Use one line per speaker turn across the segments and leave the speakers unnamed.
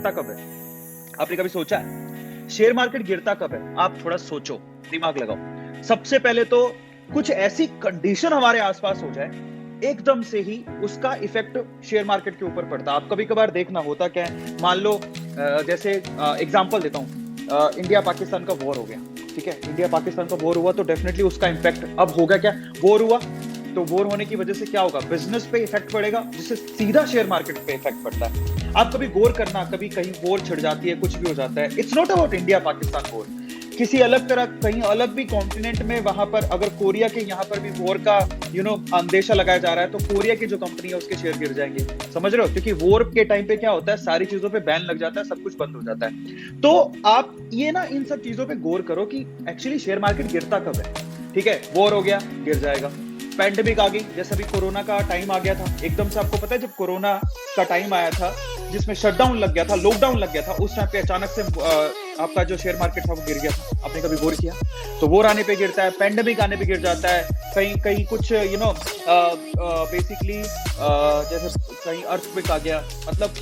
गिरता कब है? आपने कभी सोचा है शेयर मार्केट गिरता कब है? आप थोड़ा सोचो, दिमाग लगाओ। सबसे पहले तो कुछ ऐसी कंडीशन हमारे आसपास हो जाए, एकदम से ही उसका इफेक्ट शेयर मार्केट के ऊपर पड़ता है। आप कभी कभार देखना होता क्या है, मान लो जैसे एग्जांपल देता हूं, इंडिया पाकिस्तान का वॉर हो गया, ठीक है, इंडिया पाकिस्तान का वॉर हुआ तो डेफिनेटली उसका इम्पैक्ट अब होगा क्या, वॉर हुआ तो वॉर होने की वजह से क्या होगा, बिजनेस पे इफेक्ट पड़ेगा, जिससे सीधा शेयर मार्केट पे इफेक्ट पड़ता है। आप कभी गौर करना, कभी कहीं वॉर छिड़ जाती है, कुछ भी हो जाता है, it's not about India Pakistan war, किसी अलग तरह कहीं अलग भी कॉन्टिनेंट में, वहां पर अगर कोरिया के यहाँ पर भी वॉर का अंदेशा लगाया जा रहा है तो कोरिया की जो कंपनी है उसके शेयर गिर जाएंगे। समझ रहे हो? क्योंकि वॉर के टाइम पे क्या होता है, सारी चीजों पे बैन लग जाता है, सब कुछ बंद हो जाता है। तो आप ये ना इन सब चीजों पे गौर करो कि एक्चुअली शेयर मार्केट गिरता कब है। ठीक है, वॉर हो गया, गिर जाएगा। पैंडेमिक आ गई, जैसे अभी कोरोना का टाइम आ गया था, एकदम से आपको पता है जब कोरोना का टाइम आया था जिसमें शटडाउन लग गया था, लॉकडाउन लग गया था, उस टाइम पे अचानक से आपका जो शेयर मार्केट था वो गिर गया था। आपने कभी गौर किया? तो वॉर आने पे गिरता है, पैंडेमिक आने पे गिर जाता है, कहीं कहीं कुछ बेसिकली जैसे कहीं अर्थक्वेक आ गया, मतलब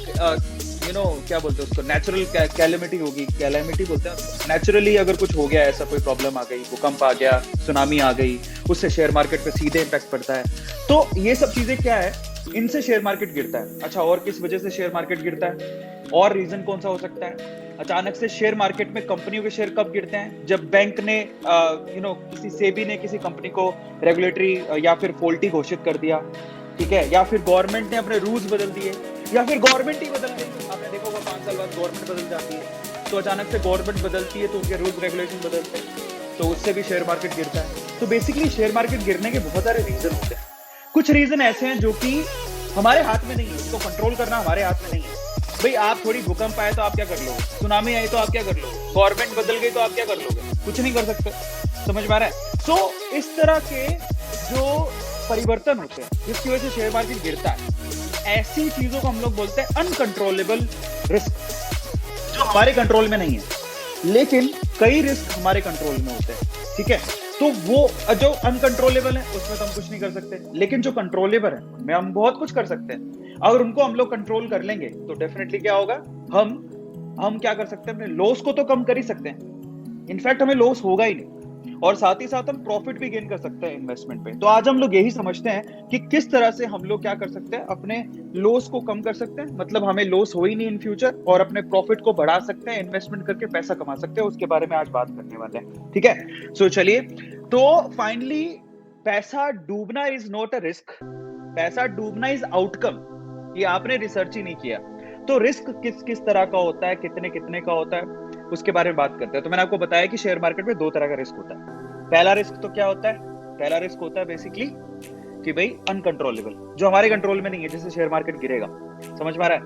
क्या बोलते हैं उसको, नेचुरल कैलेमिटी होगी, कैलेमिटी बोलते हैं, नेचुरली अगर कुछ हो गया, ऐसा कोई प्रॉब्लम आ गई, भूकंप आ गया, सुनामी आ गई, उससे शेयर मार्केट पे सीधे इम्पैक्ट पड़ता है। तो ये सब चीजें क्या है, इनसे शेयर मार्केट गिरता है। अच्छा, और किस वजह से शेयर मार्केट गिरता है, और रीजन कौन सा हो सकता है? अचानक से शेयर मार्केट में कंपनियों के शेयर कब गिरते हैं? जब बैंक ने किसी सेबी ने किसी कंपनी को रेगुलेटरी या फिर फॉल्टी घोषित कर दिया, ठीक है, या फिर गवर्नमेंट ने अपने रूल्स बदल दिए, या फिर गवर्नमेंट ही बदल गई। आपने देखा होगा 5 साल बाद गवर्नमेंट बदल जाती है, तो अचानक से गवर्नमेंट बदलती है तो उनके रूल्स रेगुलेशन बदलते हैं, तो उससे भी शेयर मार्केट गिरता है। तो बेसिकली शेयर मार्केट गिरने के बहुत सारे रीजन होते हैं। कुछ रीजन ऐसे हैं जो कि हमारे हाथ में नहीं है, उसको कंट्रोल करना हमारे हाथ में नहीं है। भाई आप थोड़ी भूकंप आए तो आप क्या कर लोगे, सुनामी आई तो आप क्या कर लोगे, गवर्नमेंट बदल गई तो आप क्या कर लोगे, कुछ नहीं कर सकते। समझ में आ रहा है? तो इस तरह के जो परिवर्तन होते हैं जिसकी वजह से शेयर मार्केट गिरता है, ऐसी चीजों को हम लोग बोलते हैं अनकंट्रोलेबल रिस्क, जो हमारे कंट्रोल में नहीं है। लेकिन कई रिस्क हमारे कंट्रोल में होते हैं, ठीक है। तो वो जो अनकंट्रोलेबल है उसमें तो हम कुछ नहीं कर सकते, लेकिन जो कंट्रोलेबल है उनमें हम बहुत कुछ कर सकते हैं। अगर उनको हम लोग कंट्रोल कर लेंगे तो डेफिनेटली क्या होगा, हम क्या कर सकते हैं, अपने लॉस को तो कम कर ही सकते हैं, इनफैक्ट हमें लॉस होगा ही नहीं, और साथ ही साथ हम प्रॉफिट भी गेन कर सकते हैं इन्वेस्टमेंट पे। तो आज हम लोग यही समझते हैं कि किस तरह से हम लोग क्या कर सकते हैं, अपने लॉस को कम कर सकते हैं, मतलब हमें लॉस हो ही नहीं इन फ्यूचर, और अपने प्रॉफिट को बढ़ा सकते हैं, इन्वेस्टमेंट करके पैसा कमा सकते हैं। उसके बारे में आज बात करने वाले हैं, ठीक है। सो चलिए, तो फाइनली पैसा डूबना इज नॉट अ रिस्क, पैसा डूबना इज आउटकम। ये आपने रिसर्च ही नहीं किया। तो रिस्क किस किस तरह का होता है, कितने कितने का होता है, उसके बारे में बात करते हैं। तो मैंने आपको बताया कि शेयर मार्केट में 2 तरह का रिस्क होता है। पहला रिस्क तो क्या होता है, पहला रिस्क होता है बेसिकली कि भाई अनकंट्रोलेबल, जो हमारे कंट्रोल में नहीं है, जैसे शेयर मार्केट गिरेगा। समझ में आ रहा है?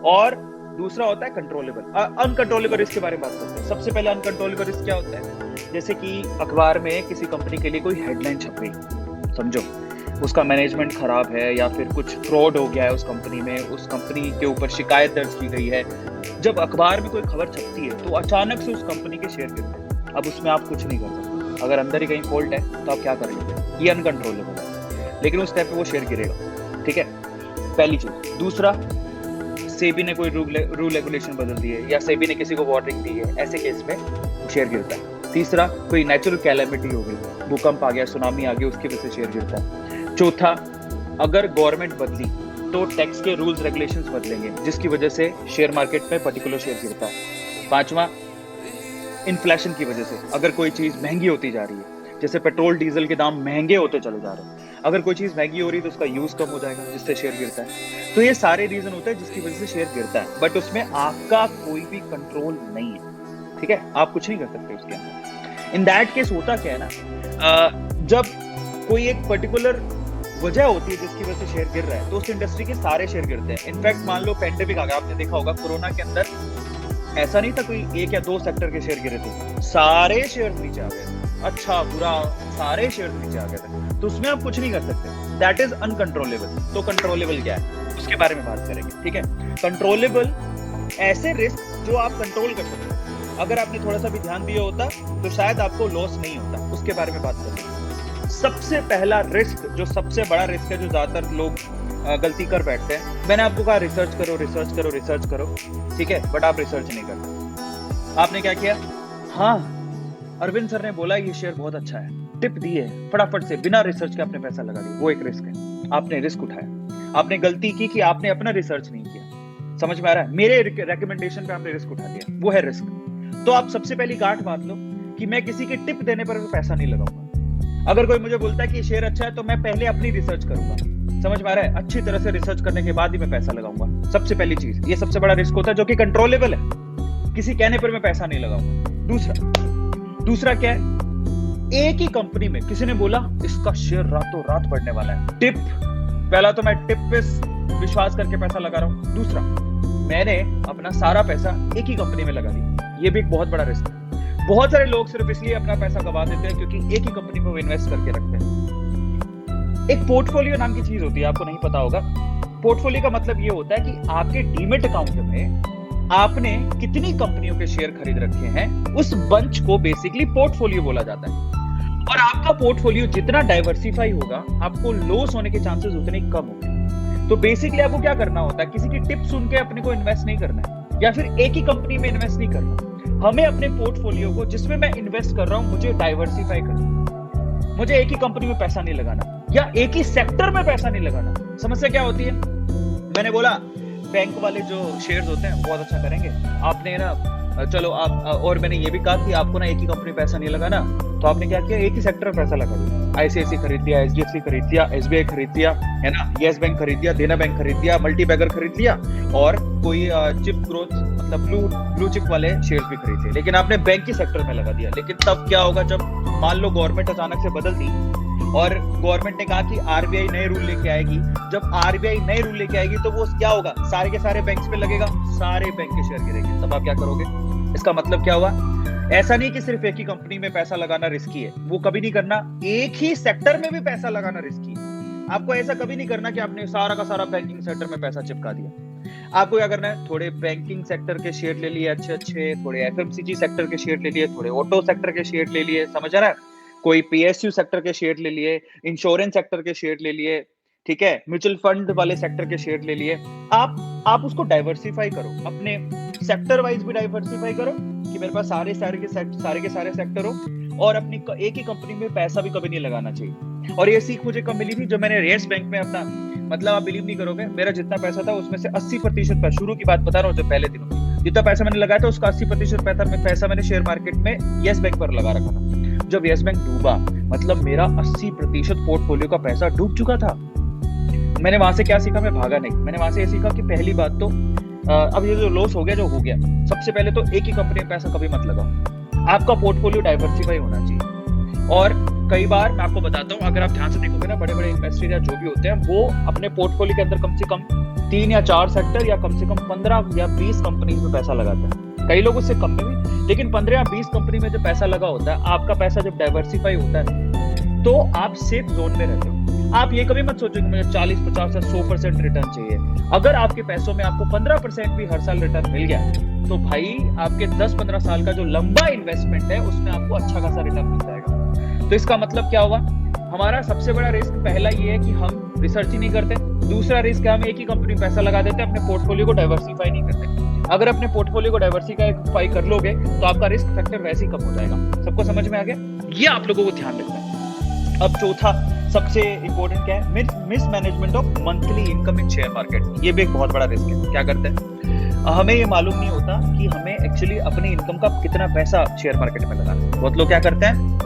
और दूसरा होता है कंट्रोलेबल। अनकंट्रोलेबल रिस्क के बारे में बात करते हैं। सबसे पहले अनकंट्रोलेबल रिस्क क्या होता है, जैसे कि अखबार में किसी कंपनी के लिए कोई हेडलाइन छप गई, समझो उसका मैनेजमेंट खराब है या फिर कुछ फ्रॉड हो गया है उस कंपनी में, उस कंपनी के ऊपर शिकायत दर्ज की गई है। जब अखबार में कोई खबर छपती है तो अचानक से उस कंपनी के शेयर गिरते हैं। अब उसमें आप कुछ नहीं कर सकते, अगर अंदर ही कहीं फॉल्ट है तो आप क्या करेंगे, ये अनकंट्रोलेबल है, लेकिन उस टाइम पे वो शेयर गिरेगा, ठीक है, पहली चीज। दूसरा, सेबी ने कोई रूल रेगुलेशन बदल दिए या सेबी ने किसी को वार्निंग दी है, ऐसे केस में शेयर गिरता है। तीसरा, कोई नेचुरल कैलेमिटी हो गई, भूकंप आ गया, सुनामी आ गई, उसकी वजह से शेयर गिरता है। चौथा, अगर गवर्नमेंट बदली तो टैक्स के रूल्स रेगुलेशंस बदलेंगे, जिसकी वजह से शेयर मार्केट में पर्टिकुलर शेयर गिरता है। पांचवा, इन्फ्लेशन की वजह से अगर कोई चीज महंगी होती जा रही है, जैसे पेट्रोल डीजल के दाम महंगे होते चले जा रहे हैं, अगर कोई चीज महंगी हो रही है तो उसका यूज कम हो जाएगा, जिससे शेयर गिरता है। तो ये सारे रीजन होते हैं जिसकी वजह से शेयर गिरता है, बट उसमें आपका कोई भी कंट्रोल नहीं है, ठीक है, आप कुछ नहीं कर सकते उसके अंदर। इन दैट केस होता क्या है ना, जब कोई एक पर्टिकुलर वजह होती है जिसकी वजह से शेयर गिर रहा है, तो उस इंडस्ट्री के सारे शेयर गिरते हैं। इनफैक्ट मान लो पैंडेमिक आ गया, आपने देखा होगा कोरोना के अंदर ऐसा नहीं था कोई 1 या 2 सेक्टर के शेयर गिरे थे, सारे शेयर नीचे आ गए, अच्छा बुरा सारे शेयर नीचे आ गए थे। तो उसमें आप कुछ नहीं कर सकते, दैट इज अनकंट्रोलेबल। तो कंट्रोलेबल क्या है, उसके बारे में बात करेंगे, ठीक है। कंट्रोलेबल ऐसे रिस्क जो आप कंट्रोल कर सकते हो, अगर आपने थोड़ा सा भी ध्यान दिया होता तो शायद आपको लॉस नहीं होता, उसके बारे में बात करेंगे। सबसे पहला रिस्क, जो सबसे बड़ा रिस्क है, जो ज्यादातर लोग गलती कर बैठते हैं। मैंने आपको कहा रिसर्च करो, रिसर्च करो, रिसर्च करो, ठीक है, बट आप रिसर्च नहीं करते। आपने क्या किया? हाँ, अरविंद सर ने बोला ये शेयर बहुत अच्छा है, टिप दी है, फटाफट से बिना रिसर्च के आपने पैसा लगा दिया। वो एक रिस्क है, आपने रिस्क उठाया। आपने गलती की कि आपने अपना रिसर्च नहीं किया। समझ में आ रहा है? मेरे रिकमेंडेशन पे आपने रिस्क उठा दिया, वो है रिस्क। तो आप सबसे पहली गांठ बांध लो कि मैं किसी की टिप देने पर पैसा नहीं लगाऊंगा। अगर कोई मुझे बोलता है कि शेयर अच्छा है तो मैं पहले अपनी रिसर्च करूंगा। समझ में आ रहा है? अच्छी तरह से रिसर्च करने के बाद ही मैं पैसा लगाऊंगा। सबसे पहली चीज, ये सबसे बड़ा रिस्क होता है जो कि कंट्रोलेबल है। किसी कहने पर मैं पैसा नहीं लगाऊंगा। दूसरा क्या है? एक ही कंपनी में किसी ने बोला इसका शेयर रातों रात बढ़ने वाला है, टिप। पहला तो मैं टिप पे विश्वास करके पैसा लगा रहा हूं। दूसरा, मैंने अपना सारा पैसा एक ही कंपनी में लगा दिया। ये भी एक बहुत बड़ा रिस्क है। बहुत सारे लोग सिर्फ इसलिए अपना पैसा गवा देते हैं क्योंकि एक ही कंपनी में वो इन्वेस्ट करके रखते हैं। एक पोर्टफोलियो नाम की चीज होती है, आपको नहीं पता होगा। पोर्टफोलियो का मतलब ये होता है कि आपके डीमेट अकाउंट में आपने कितनी कंपनियों के शेयर खरीद रखे हैं, उस बंच को बेसिकली पोर्टफोलियो बोला जाता है। और आपका पोर्टफोलियो जितना डाइवर्सिफाई होगा, आपको लॉस होने के चांसेस उतने ही कम होंगे। तो बेसिकली आपको क्या करना होता है? किसी की टिप सुन के अपने को इन्वेस्ट नहीं करना है, या फिर एक ही कंपनी में इन्वेस्ट नहीं करना। हमें अपने पोर्टफोलियो को, जिसमें मैं इन्वेस्ट कर रहा हूं, मुझे डाइवर्सिफाई करना। मुझे एक ही कंपनी में पैसा नहीं लगाना, या एक ही सेक्टर में पैसा नहीं लगाना। समस्या क्या होती है? मैंने बोला बैंक वाले जो शेयर्स होते हैं बहुत अच्छा करेंगे, आपने ना चलो आप, और मैंने ये भी कहा कि आपको ना एक ही कंपनी पैसा नहीं लगाना, तो आपने क्या किया? एक ही सेक्टर में पैसा लगा दिया। आईसीआईसी खरीद लिया, एचडीएफसी खरीद लिया, एसबीआई खरीद लिया, है ना, यस बैंक खरीद लिया, देना बैंक खरीद लिया, मल्टी बैगर खरीद लिया, और कोई चिप ग्रोथ मतलब ब्लू चिप वाले शेयर्स भी खरीद लिए। लेकिन आपने बैंक की सेक्टर में लगा दिया। लेकिन तब क्या होगा जब मान लो गवर्नमेंट अचानक से बदल दी और गवर्नमेंट ने कहा कि आरबीआई नए रूल लेके आएगी। जब आरबीआई नए रूल लेके आएगी तो वो क्या होगा? सारे के सारे बैंक्स पे लगेगा, सारे बैंक के शेयर गिरेंगे। तब आप क्या करोगे? इसका मतलब क्या हुआ? ऐसा नहीं कि सिर्फ एक ही कंपनी में पैसा लगाना रिस्की है, वो कभी नहीं करना। एक ही सेक्टर में भी पैसा लगाना रिस्की है। आपको ऐसा कभी नहीं करना कि आपने सारा का सारा बैंकिंग सेक्टर में पैसा चिपका दिया। आपको क्या करना है? थोड़े बैंकिंग सेक्टर के शेयर ले लिए अच्छे, थोड़े एफएमसीजी सेक्टर के शेयर ले लिए, थोड़े ऑटो सेक्टर के शेयर ले लिए, समझ आ रहा है? कोई पीएसयू सेक्टर के शेयर ले लिए, इंश्योरेंस सेक्टर के शेयर ले लिए, ठीक है, म्यूचुअल फंड वाले सेक्टर के शेयर ले लिए। आप उसको डाइवर्सिफाई करो, अपने सेक्टर वाइज भी डाइवर्सिफाई करो कि मेरे पास सारे के सारे सेक्टर हो, और अपनी एक ही कंपनी में पैसा भी कभी नहीं लगाना चाहिए। और ये सीख मुझे कब मिली थी? जब मैंने येस बैंक में अपना, मतलब आप बिलीव नहीं करोगे, मेरा जितना पैसा था उसमें से 80% शुरू की बात बता रहा हूँ, जब पहले दिनों की, जितना पैसा मैंने लगाया था उसका 80% पैसा मैंने शेयर मार्केट में येस बैंक पर लगा रखा था। जब येस बैंक डूबा, मतलब मेरा 80% पोर्टफोलियो का पैसा डूब चुका था। मैंने वहां से क्या सीखा? मैं भागा नहीं। मैंने वहां से ये सीखा कि पहली बात तो अब ये जो लॉस हो गया, जो हो गया, सबसे पहले तो एक ही कंपनी में पैसा कभी मत लगाओ। आपका पोर्टफोलियो डाइवर्सिफाई होना चाहिए। और कई बार मैं आपको बताता हूँ, अगर आप ध्यान से देखोगे ना, बड़े बड़े इन्वेस्टर या जो भी होते हैं, वो अपने पोर्टफोलियो के अंदर कम से कम 3 या 4 सेक्टर या कम से कम 15 या 20 कंपनीज में पैसा लगाते हैं। कई लोग उससे कम में भी, लेकिन 15 या 20 कंपनी में जब पैसा लगा होता है, आपका पैसा जब डाइवर्सिफाई होता है तो आप सेफ जोन में रहते हो। आप ये कभी मत सोचो कि मुझे 40, 50 या 100% रिटर्न चाहिए। अगर आपके पैसों में आपको 15% भी हर साल रिटर्न मिल गया, तो भाई आपके 10-15 साल का जो लंबा इन्वेस्टमेंट है उसमें आपको अच्छा खासा रिटर्न मिल जाएगा। तो इसका मतलब क्या हुआ? हमारा सबसे बड़ा रिस्क पहला ये है कि हम रिसर्च ही नहीं करते। दूसरा रिस्क है हम एक ही कंपनी में पैसा लगा देते हैं, अपने पोर्टफोलियो को डाइवर्सिफाई नहीं करते। अगर अपने पोर्टफोलियो को डाइवर्सिफाई कर लोगे तो आपका रिस्क फैक्टर वैसे ही कम हो जाएगा। सबको समझ में आ गया? ये आप लोगों को ध्यान रखना है। अब चौथा सबसे इंपॉर्टेंट क्या है? Miss management of monthly income in share market. ये भी एक बहुत बड़ा रिस्क है। क्या करते हैं? हमें ये मालूम नहीं होता कि हमें एक्चुअली अपनी इनकम का कितना पैसा शेयर मार्केट में लगाना है। बहुत लोग क्या करते हैं,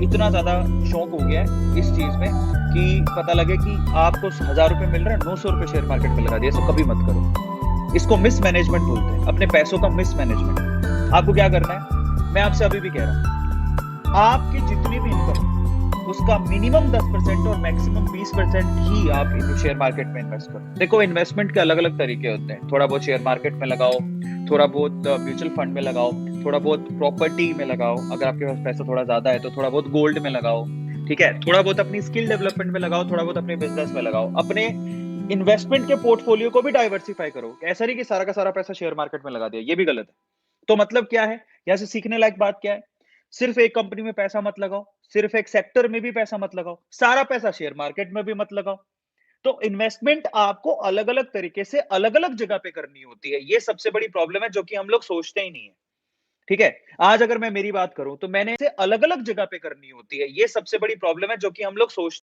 इतना ज्यादा शौक हो गया है इस चीज में कि पता लगे कि आपको 1000 रुपए मिल रहा है, 900 रुपए शेयर मार्केट में लगा दिया। इसको कभी मत करो। इसको मिस मैनेजमेंट बोलते हैं, अपने पैसों का मिस मैनेजमेंट। आपको क्या करना है? मैं आपसे अभी भी कह रहा हूं, आपकी जितनी भी इनकम उसका मिनिमम 10% और मैक्सिमम 20% ही आप शेयर मार्केट में इन्वेस्ट करो। देखो, इन्वेस्टमेंट के अलग अलग तरीके होते हैं। थोड़ा बहुत शेयर मार्केट में लगाओ, थोड़ा बहुत म्यूचुअल फंड में लगाओ, थोड़ा बहुत प्रॉपर्टी में लगाओ, अगर आपके पास पैसा थोड़ा ज्यादा है तो थोड़ा बहुत गोल्ड में लगाओ, ठीक है, थोड़ा बहुत अपनी स्किल डेवलपमेंट में लगाओ, थोड़ा बहुत अपने बिजनेस में लगाओ। अपने इन्वेस्टमेंट के पोर्टफोलियो को भी डाइवर्सिफाई करो। ऐसा नहीं कि सारा का सारा पैसा शेयर मार्केट में लगा दिया, ये भी गलत है। तो मतलब क्या है? यहाँ से सीखने लायक बात क्या है? सिर्फ एक कंपनी में पैसा मत लगाओ, सिर्फ एक सेक्टर में भी पैसा मत लगाओ, सारा पैसा शेयर मार्केट में भी मत लगाओ। तो इन्वेस्टमेंट आपको अलग-अलग तरीके से अलग-अलग जगह पे करनी होती है। ये सबसे बड़ी प्रॉब्लम है जो कि हम लोग सोचते ही नहीं है। ठीक है? आज अगर मैं मेरी बात करूँ तो मैंने इसे अलग-अलग जगह पे करनी होती है। ये सबसे बड़ी प्रॉब्लम है जो कि हम लोग सोच